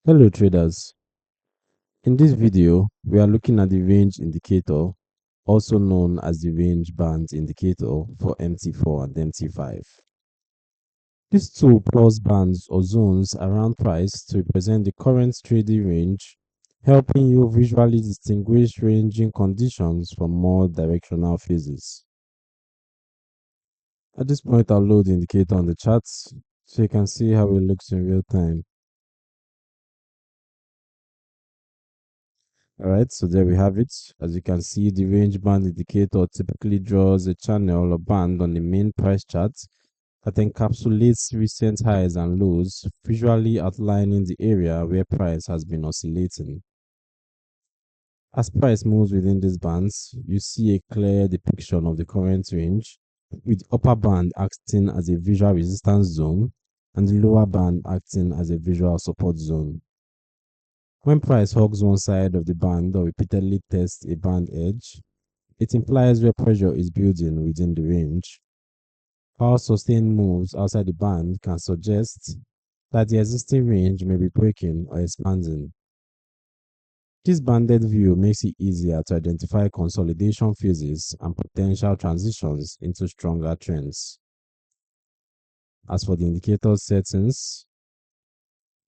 Hello traders, in this video we are looking at the range indicator, also known as the range band indicator for MT4 and MT5. These two plots bands or zones around price to represent the current trading range, helping you visually distinguish ranging conditions from more directional phases. At this point I'll load the indicator on the charts so you can see how it looks in real time. Alright, so there we have it. As you can see, the range band indicator typically draws a channel or band on the main price chart that encapsulates recent highs and lows, visually outlining the area where price has been oscillating. As price moves within these bands, you see a clear depiction of the current range, with the upper band acting as a visual resistance zone and the lower band acting as a visual support zone. When price hugs one side of the band or repeatedly tests a band edge, it implies where pressure is building within the range. While sustained moves outside the band can suggest that the existing range may be breaking or expanding. This banded view makes it easier to identify consolidation phases and potential transitions into stronger trends. As for the indicator settings,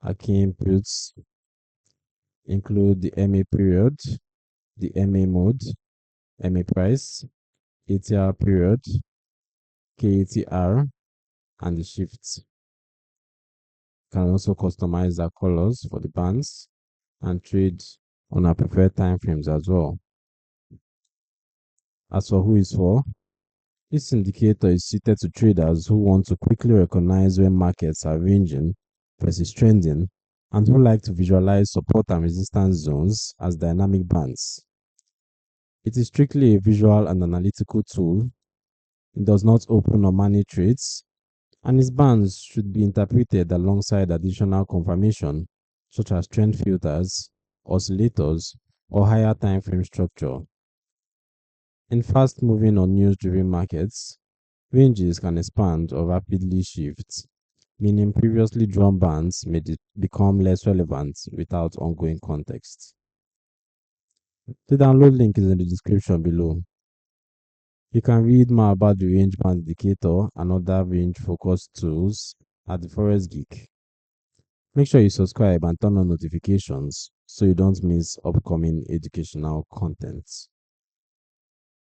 our key inputs include the MA period, the MA mode, MA price, ATR period, KATR, and the shifts. You can also customize the colors for the bands and trade on our preferred time frames as well. As for who is for, this indicator is suited to traders who want to quickly recognize when markets are ranging versus trending and who like to visualize support and resistance zones as dynamic bands. It is strictly a visual and analytical tool. It does not open or manage trades, and its bands should be interpreted alongside additional confirmation such as trend filters, oscillators, or higher time frame structure. In fast-moving or news-driven markets, ranges can expand or rapidly shift, meaning previously drawn bands may become less relevant without ongoing context. The download link is in the description below. You can read more about the range band indicator and other range focused tools at the Forex Geek. Make sure you subscribe and turn on notifications so you don't miss upcoming educational contents.